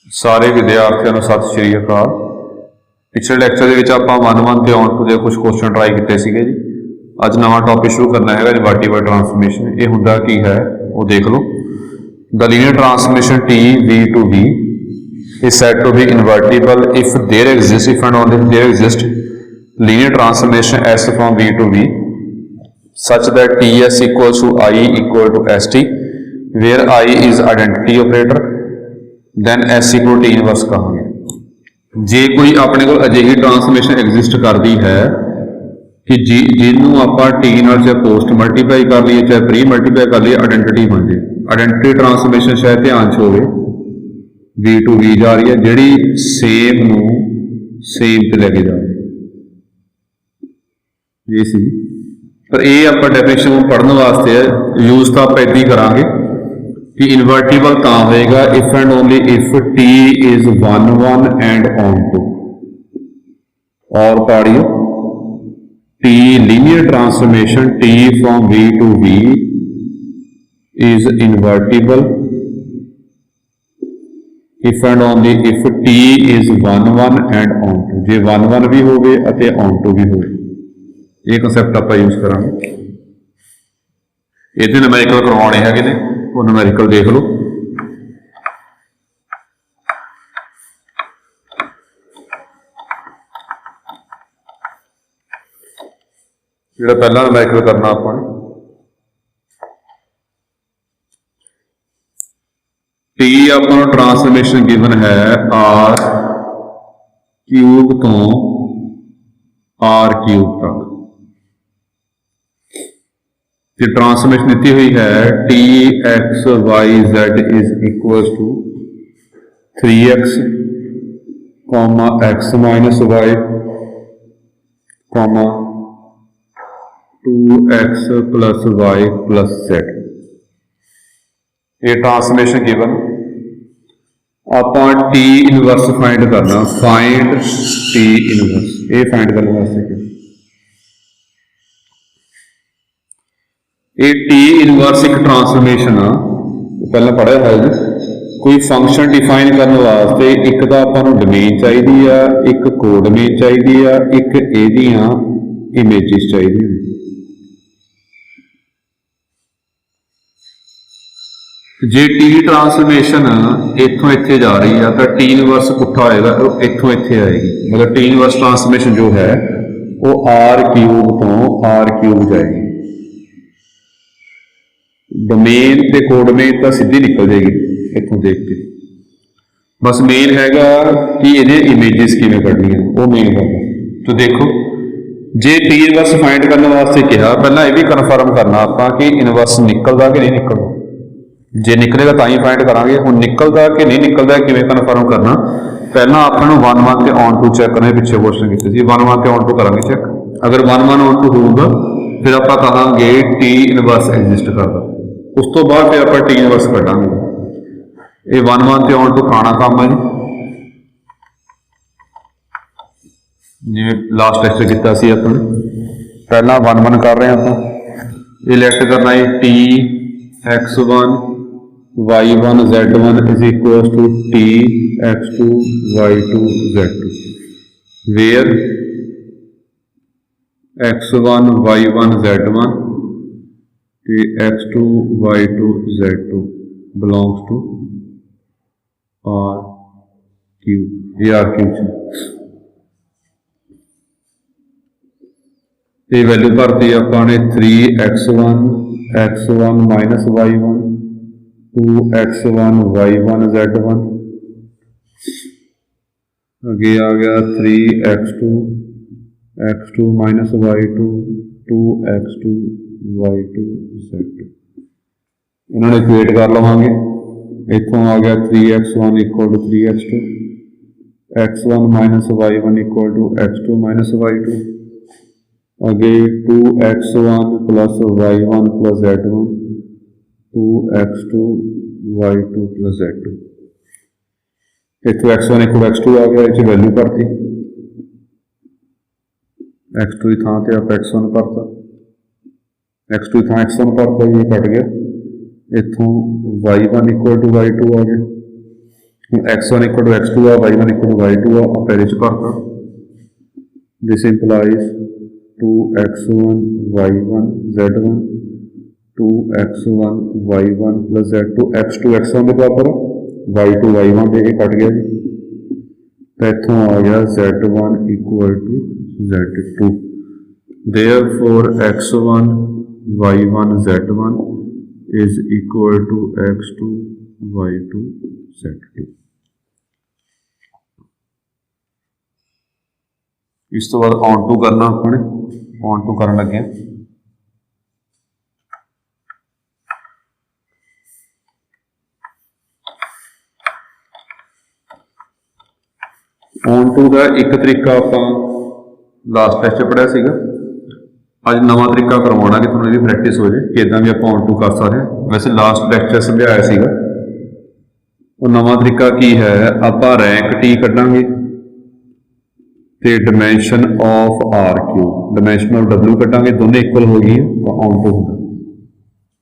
सारे विद्यार्थियों को सत श्री अकाल। पिछले लैक्चर के आप 1-1 ਤੇ ਆਉਣ ਦੇ कुछ क्वेश्चन ट्राई किए ਸੀਗੇ जी। ਅੱਜ नवा टॉपिक शुरू करना है इनवर्टिबल ट्रांसफॉर्मेशन। ये हुंदा की है वो देख लो। The linear transformation T V to V is said to be invertible if there exists, if and only if there exists linear transformation S from V to V such that Ts equals to I equal to St, where I is identity operator, then S equal to T inverse कहांगे। जे कोई अपने को अजिही transformation exist करती है कि जिन्होंने आप T नाल चाहे पोस्ट मल्टीप्लाई कर लीए चाहे प्री मल्टीप्लाई कर लीए, आइडेंटिटी बन जाए। आइडेंटिटी ट्रांसफॉर्मेशन शायद ध्यान च होवे V to V जा रही है, जिहड़ी सेम नूं सेम ते लेके जा रही ये सी। पर ये आप डेफिनेशन पढ़ने वास्ते यूज तो आप इदां ही करांगे कि इनवर्टिबल तां होएगा if and only if T is 1-1 and onto, और पढ़ियो T linear transformation T from V to V is invertible if and only if T is 1-1 and on to। जे 1-1 भी होवे अते on to भी होवे, ये कंसैप्ट आप use करांगे। ये न्यूमेरिकल करवाने है ने, वो न्यूमेरिकल देख लो। जो पहला न्यूमेरिकल करना अपन T अपन ट्रांसफॉर्मेशन गिवन है R क्यूब तो R क्यूब तक। ट्रांसफॉर्मेशन दी हुई है T x y z is equal to 3x x minus Y 2x plus Y plus z। ये ट्रांसफॉर्मेशन गिवन आप T इनवर्स फाइंड करना। फाइंड T इनवर्स, ये फाइंड करने वास्ते ये T इनवर्स एक ट्रांसफॉर्मेशन आ पहले पढ़िया है जी। कोई फंक्शन डिफाइन करने वास्ते एक तो आपां डोमेन चाहिए, एक कोडोमेन चाहिए, एक एदियां इमेजिस चाहिए। जे T ट्रांसफॉर्मेशन इत्थों इत्थे जा रही है तो T इनवर्स पुट्ठा होएगा, इत्थों इत्थे आएगी। मतलब T इनवर्स ट्रांसफॉर्मेशन जो है वो R क्यूब तो R क्यूब जाएगी। डोमेन ते कोडोमेन तो सीधी निकल जाएगी इतों देख के। बस मेन हैगा कि इन्हें इमेजेस किवें कढनी है, वो मेन करना। तो देखो जे T इनवर्स फाइंड करने वास्ते कहा, पहला ये भी कन्फर्म करना आपां कि इनवर्स निकलदा कि नहीं निकलदा। जे निकलेगा तां ही फाइंड करांगे। हुण निकलदा कि नहीं निकलदा किवें कन्फर्म करना, पहला आपां नूं 1-1 ते ऑन टू चैक करना। पिछे क्वेश्चन कीते सी 1-1 ते ऑन टू करांगे चैक। अगर 1-1 ऑन टू होऊगा फिर आपां कहांगे T इनवर्स एग्जिस्ट करदा। उस तो बाद फिर आप T इनवर्स कढ़ांगे। ये 1-1 ते ऑन टू पुराना काम है जी, लास्ट लेक्चर किया सी अपन। पहला 1-1 कर रहे हैं आप। ये लेट करना है T x1 y1 z1 is equal to T x2 y2 z2, where x1 y1 z1 x2 y2 z2 belongs to R cube। ये R cube ये वैल्यू भरती अपने 3x1 minus y1 2x1 y1 z1, आगे आ गया 3x2 minus y2 2x2 y2 z2। इन्होंने equate कर लवांगे। इतों आ गया 3x1 equal to 3x2, x1 minus y1 equal to x2 minus y2, आगे 2x1 plus y1 plus z1 2x2 y2 plus z2। इतों x1 equal x2 आ गया, इस value भरती x2 की थां ते आप x1 भरता, x2 था x1 भरता, ये कट गया। इतों y1 इक्वल टू y2 आ गया, x1 इक्वल टू x2 आ, y1 इक्वल टू y2 आ, आप पहले च भरता। This implies 2x1 y1 z1 2x1 y1 plus z2 x2 x1 के बराबर y2 y1 के कट गया जी, तो इतों आ गया z1 equal to z2। Therefore x1 y1 z1 is equal to x2 y2 z2। इस तो बाद ऑन टू करना, अपने ऑन टू करन लगे ऑन टू का एक तरीका आप लास्ट टेस्ट पढ़िया सीगा, अज नवा तरीका करवाना कि थोड़ी जी प्रैक्टिस हो जाए कि इदा भी आप ऑन टू कर सकते हैं। वैसे लास्ट लेक्चर समझाया सीगा, वो नवा तरीका की है, आप रैंक टी कटांगे तो dimension of R Q dimension of W कटांगे, दोनों इक्वल हो गई तो ऑन टू होगा।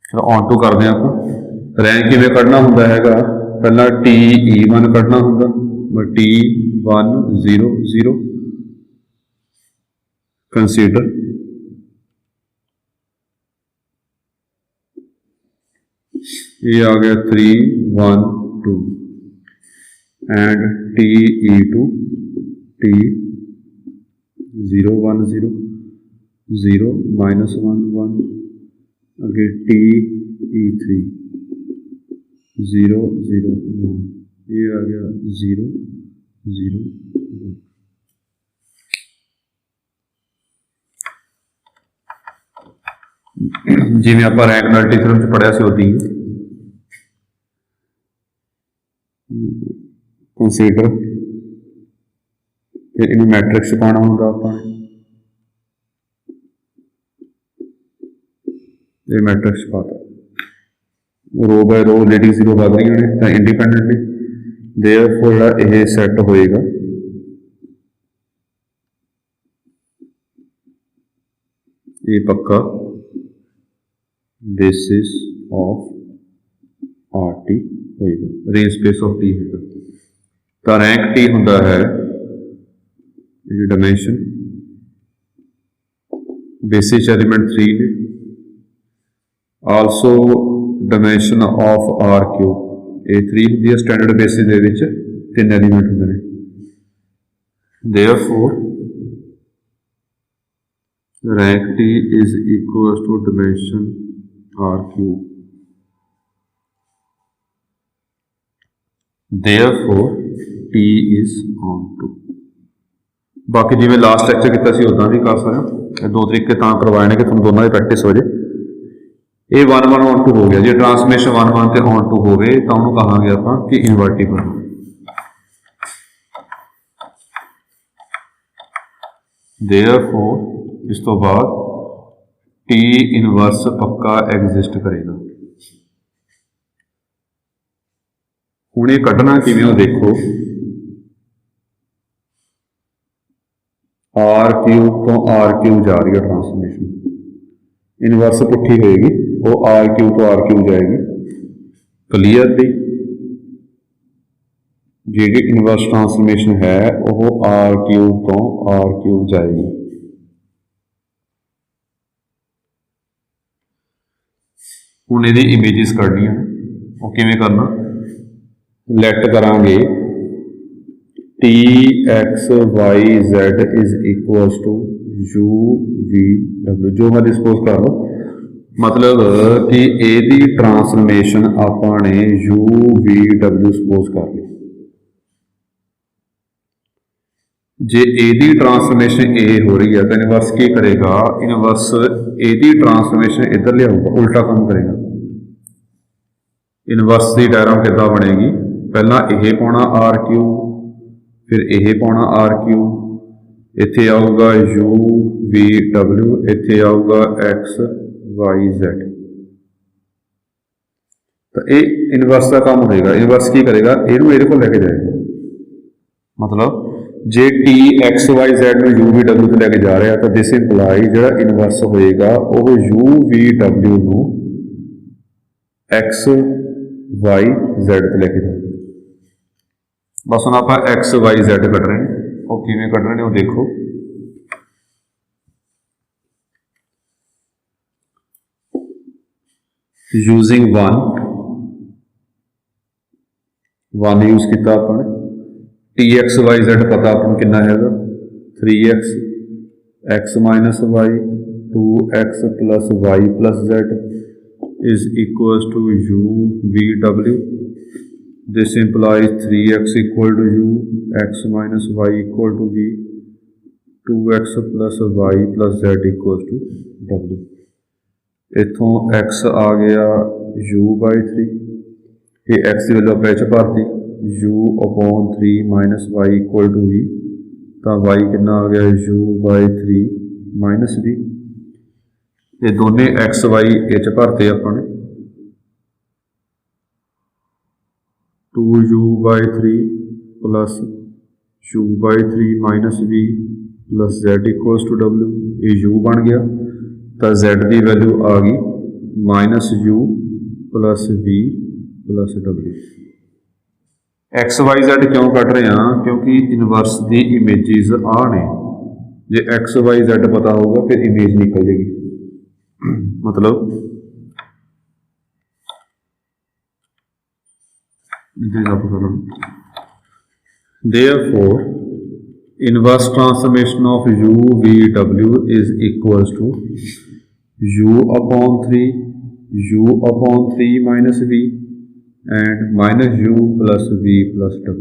चलो ऑन टू करते हैं आप। रैंक किवें कढ़ना होंदा हैगा, पहला TE1 कढ़ना होंदा, T1 0 0 कंसीडर ये आ गया 3 1 2 एंड TE2 T 0 1 0 0 -1 1 अगे TE3 0 0 1 ये आ गया 0 0 1। जिवें आप रैंक नलिटी थ्योरम च पढ़िया सी उदी कंसीडर, फिर इन्हें मैट्रिक्स पाना होंगे आप, ये मैट्रिक्स पाता रो बाय रो लीडिंग जीरो वध रही ने तो इंडिपेंडेंटली, देयरफॉर यह सैट होएगा ये पक्का बेसिस ऑफ आर टी होएगा, रेंज स्पेस ऑफ टी होगा। तो रैंक टी होंदा है डिमेंशन बेसिस एलिमेंट 3 ने, also dimension of R cube ए 3 होंदी है, स्टैंडर्ड बेसिस दे विच 3 एलीमेंट होंदे ने। Therefore rank T is equal to dimension R cube, therefore T is onto. बाकी जिवें लास्ट लेक्चर किया सी उदां भी कर सकते, दो तरीके तां करवाए ने कि तुम दोनों की प्रैक्टिस हो जाए। ये 1 1 ऑन टू हो गया जी, ट्रांसफॉर्मेशन 1 1 ते ऑन टू हो गए तो उन्होंने कहांगे आपां कि इनवर्टिबल। देयरफॉर इस तो बाद टी इनवर्स पक्का एग्जिस्ट करेगा। हुण ये कढ़ना किवें हो देखो, आर क्यू तो आर क्यू जा रही है ट्रांसफॉर्मेशन, इनवर्स पुठी होएगी वो आर क्यू तो आर क्यू जाएगी। क्लीयरली जी इनवर्स ट्रांसफॉर्मेशन है वो आर क्यू तो आर क्यू जाएगी। हुण इहदी इमेजिस कढ़नियां वो किवें करना, लैट करांगे T X Y Z is equal to U V W, जो मैं डिस्पोज कर लो, मतलब कि एदी ट्रांसफॉर्मेशन आपने यू वी डब्ल्यू सपोज कर ली। जे एदी ट्रांसफॉर्मेशन ए हो रही है तो इनवर्स की करेगा, इनवर्स एदी ट्रांसफॉर्मेशन इधर लियाऊगा, उल्टा काम करेगा। इनवर्स की डायग्राम कितना बनेगी, पहला यह पाना आर क्यू, फिर यह पाना आर क्यू, इत्थे आऊगा यू वी डब्ल्यू, इत्थे आऊगा एक्स वाई जैड। तो ये इनवर्स का काम होएगा। इनवर्स की करेगा, इनू इहदे कोल लेके जाएगा, मतलब जे टी एक्स वाई जैड में यू वी डब्ल्यू तो लेके जा रहा है तो दिस इंप्लाई जो इनवर्स होएगा वो यू वी डब्ल्यू नू एक्स वाई जैड तो लेके जाएगा। बस हम आप एक्स वाई जैड कट रहे हैं, वो किवें कट रहे हैं वो देखो। यूजिंग वन यूज किया अपन, टी एक्स वाई जैड पता अपन कितना है 3x X minus Y 2x plus Y plus Z is equals to u v w। This implies 3x equal to u, x minus y equal to v, 2x plus y plus z equals to w। इथों x आ गया u by 3, ये x की value आप च भरती, u upon 3 minus y equal to v, तो y कितना आ गया u by 3 minus v। ये दोनों x y ये च भरते अपने 2u by 3 plus u by 3 minus v plus z equals to w। ये u बन गया तो z की वैल्यू आ गई minus u plus v plus w। X Y Z क्यों कट रहे हैं? क्योंकि इनवर्स की इमेजिज आ ने, जे एक्स वाई जेड पता होगा फिर इमेज निकल जाएगी। मतलब therefore inverse transformation of u v w is equals to u upon 3 minus v and minus u plus v plus w।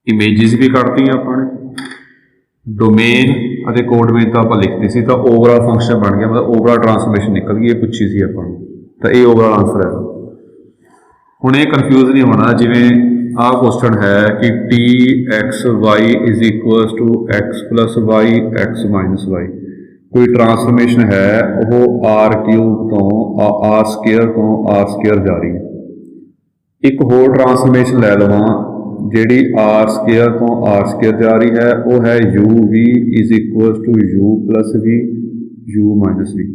इमेजिज भी करती अपने डोमेन ਅਤੇ ਕੋਡਵੇਨ ਤਾਂ ਆਪਾਂ ਲਿਖਤੀ ਸੀ, ਤਾਂ ਓਵਰਆਲ ਫੰਕਸ਼ਨ ਬਣ ਗਿਆ, ਮਤਲਬ ਓਵਰਆਲ ਟਰਾਂਸਫਰਮੇਸ਼ਨ ਨਿਕਲ ਗਈ। ਇਹ ਪੁੱਛੀ ਸੀ ਆਪਾਂ ਨੂੰ, ਤਾਂ ਇਹ ਓਵਰਆਲ ਆਨਸਰ ਹੈ। ਹੁਣ ਇਹ ਕਨਫਿਊਜ਼ ਨਹੀਂ ਹੋਣਾ, ਜਿਵੇਂ ਆਹ ਕੁਐਸਚਨ ਹੈ ਕਿ T X Y is equals to X plus Y X minus Y, ਕੋਈ ਟਰਾਂਸਫਰਮੇਸ਼ਨ ਹੈ ਉਹ ਆਰ ਕਿਊਬ ਤੋਂ ਆਰ ਸਕੇਅਰ ਜਾ ਰਹੀ ਹੈ। ਇੱਕ ਹੋਰ ਟਰਾਂਸਫਰਮੇਸ਼ਨ ਲੈ ਲਵਾਂ ਜਿਹੜੀ आर स्केयर तो आर स्केयर जा रही है, वो है u v is equals to u plus v u minus v।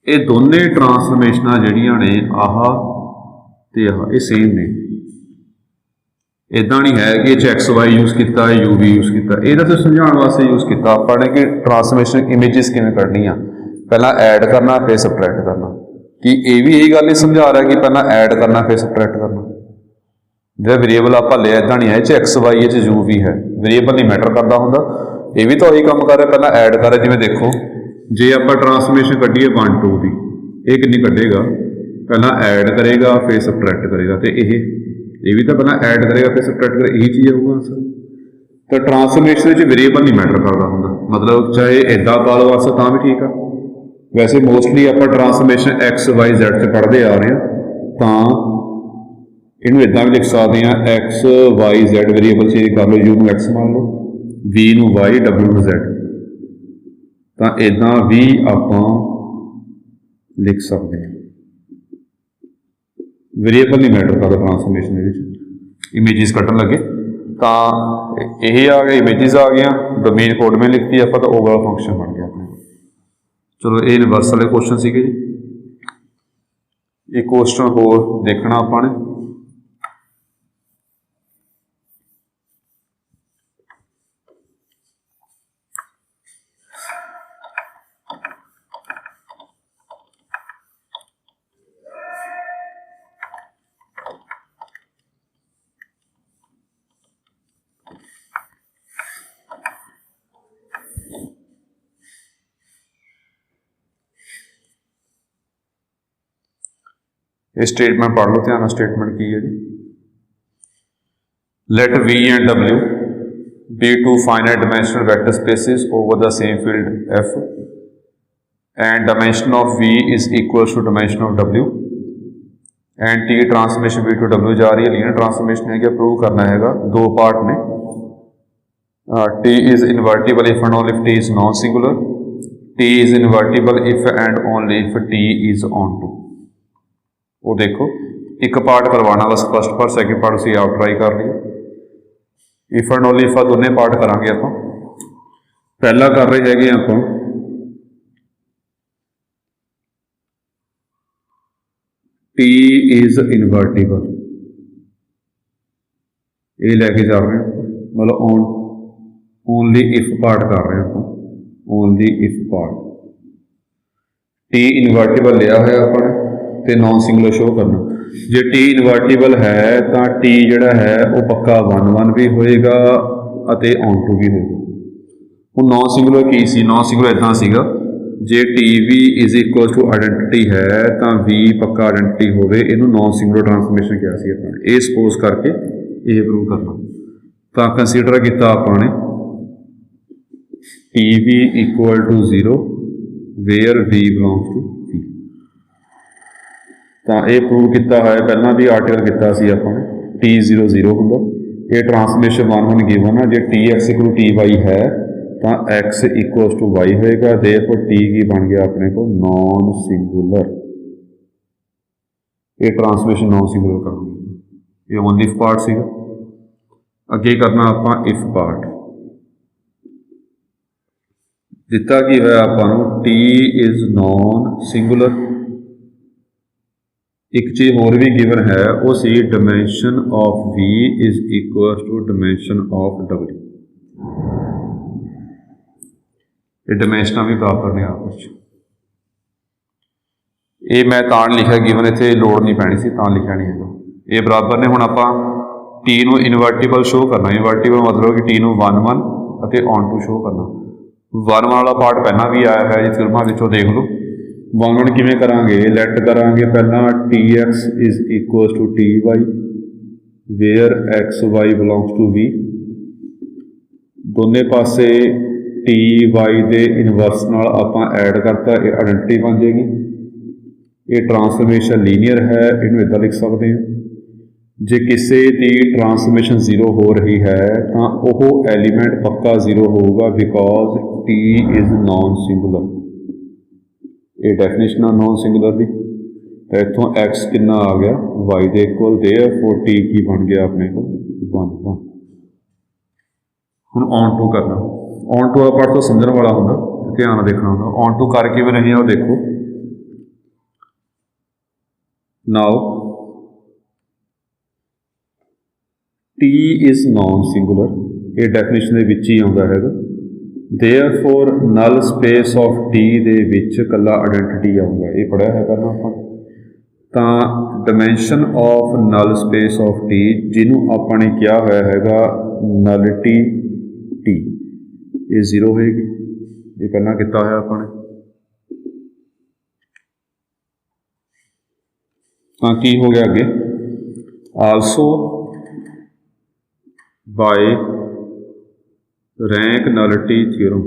ये दोनों ट्रांसफॉर्मेशनां जिहड़ियां ने आह ते आह ये सेम ने, इदां नहीं है कि एक्स वाई यूज़ किया u v यूज़ किया। ये तो समझाने वास्ते यूज़ किया आपने कि ट्रांसफॉर्मेशन इमेजिस किवें कढनी आ, पहला ऐड करना फिर सबट्रैक्ट करना। कि ये भी यही गल समझा रहा है कि पहला ऐड करना फिर सबट्रैक्ट करना। जो वेरीएबल आप लिया इदा नहीं है एक्स वाई यू भी है, वेरीएबल नहीं मैटर करता होंगे, ये भी तो वही काम कर रहा है, पहला ऐड कर रहा है। जिवें देखो जे आप ट्रांसफॉर्मेशन कढ़ीए 1 2 की, ये कितनी कढ़ेगा, पहला ऐड करेगा फिर सबट्रैक्ट करेगा, तो ये भी तो पहला ऐड करेगा फिर सबट्रैक्ट करेगा, यही चीज़ होगा आंसर। तो ट्रांसफॉर्मेशन वेरीएबल नहीं मैटर करता होंगे, मतलब चाहे इदा पा लो आंसर तां भी ठीक है। वैसे मोस्टली आप ट्रांसफॉर्मेशन एक्स वाई जैड से पढ़ते आ रहे हैं, तो इनू इदा भी लिख सकते हैं X Y Z variable change कर लो, यू एक्स मान लो, वी नू वाई डब्ल्यू नू जैड, तो इदा भी आप लिख सकते हैं। वेरीएबल नहीं मैटर करता ट्रांसफॉर्मेशन, इमेजिस कट्टन लगे तो यही आ गया, इमेजिस आ गया, डोमेन कोड में लिखती आप तो ओवरऑल फंक्शन बन गया अपने। चलो ये यूनिवर्स वाले क्वेश्चन सीगे जी। एक क्वेश्चन होर देखना आपने, ये स्टेटमेंट पढ़ लो ध्यान, स्टेटमेंट की है जी। Let V and W be two finite dimensional vector spaces over the same field F and dimension of V is equal to dimension of W and T transformation V to W जा रही है, linear transformation है, prove करना है, दो part ने। T is invertible if and only if T is non singular, T is invertible if and only if T is onto. वो देखो एक पार्ट करवाना बस, फर्स्ट पार्ट सैकेंड पार्ट उसी आप ट्राई कर लियो। इफ एंड ओनली इफ दोनों part करांगे आप। पहला कर रहे हैं आप T is invertible, ये लैके जा रहे हैं मतलब ओनली इफ पार्ट कर रहे हैं, only if part. T invertible लिया है अपने तो नॉन सिंगुलर शो करना। जे T इनवर्टिबल है तो T जिहड़ा है वो पक्का 1 1 भी होएगा अते ऑन टू भी होएगा। ਹੁਣ नॉन सिंगुलर की सी, नॉन सिंगुलर इदां सीगा जे T V is equal to identity है तो वी पक्का आइडेंटिटी होवे, इनू नॉन सिंगुलर ट्रांसफॉर्मेशन किया सी अपने। ये सपोज करके ये प्रूव करना तो कंसीडर किया आपने T V equal to 0 where V belongs to V. तो ये प्रूव किया है, पहला भी आर्टिकल किया अपने T0 0 होंगे, ये ट्रांसफॉर्मेशन 1 1 गिवन है। जो T X equal T Y है तो एक्स इक्वल टू वाई होएगा, देयरफॉर टी की बन गया अपने को नॉन सिंगुलर। ये ट्रांसफॉर्मेशन नॉन सिंगुलर करेंगे, ये ओनली इफ पार्ट सीगा। अगे करना आप इफ पार्ट दिता की है आपां टी इज नॉन सिंगुलर। एक चीज़ होर भी गिवन है वो सी dimension of V is equal to dimension of W. ये डिमेंशना भी बराबर ने आपस च। ये मैं तां लिखा गिवन इत्थे लोड़ नहीं पैनी सी, तां लिखा नहीं है। ये बराबर ने। हुण आपां टी नू इनवर्टिबल शो करना, इनवर्टिबल मतलब कि टी नू 1 1 अते ऑन टू शो करना। 1 1 वाला पार्ट पहला भी आया है जी फिल्मां विचों, देख लो 1 1 किवें करांगे, लैट करांगे पहला T X is equal to T Y where X Y belongs to V. दोने पासे टी वाई दे इनवर्स नाल आपां ऐड करता, ये आइडेंटिटी बन जाएगी। ये ट्रांसफॉर्मेशन लीनियर है, इनू इदां लिख सकते हैं। जे किसी की ट्रांसफॉर्मेशन 0 हो रही है तो वह एलीमेंट पक्का 0 होगा because T is non singular. ये डेफिनेशन है नॉन सिंगुलर की। तो इतों एक्स कितना आ गया why they equal, therefore T की बन गया अपने को 1 1। हुण ऑन टू करना, ऑन टू पार्ट तो समझने वाला होंगे, ध्यान देखना होंगे। ऑन टू करके भी नहीं है, देखो now T is non singular, ये डेफिनेशन के विच ही आता है। Therefore null space of T दे विच कला आइडेंटिटी आऊगा, ये पढ़िया है पहला अपन। तो dimension of null space of T जिन्हों आपने क्या होया है नलिटी टी, ये 0 होएगी। ये पहला किया है आपने। तो की हो गया अगे also by rank nullity theorem.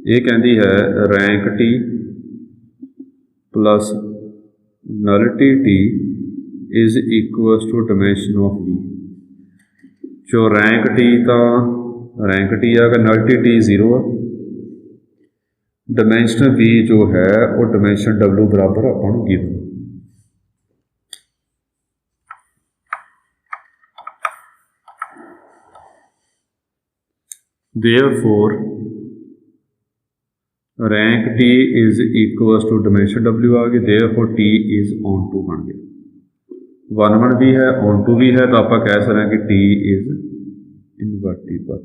ये कहती है rank T plus nullity T is equal to dimension of V. जो रैंक टी तो रैंक टी है, नलिटी टी 0 है, डिमेंशन वी जो है वो डिमेंशन डब्ल्यू बराबर अपन given. Therefore, rank T is equals to dimension W आ गई, therefore T is on to बन गया। 1 1 भी है, on to भी है, तो आप कह सकते हैं कि T is invertible।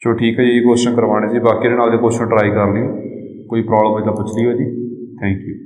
चलो ठीक है जी, क्वेश्चन करवाने से बाकी नाल दे क्वेश्चन ट्राई कर लियो, कोई प्रॉब्लम है तो पूछ लियो जी। Thank you.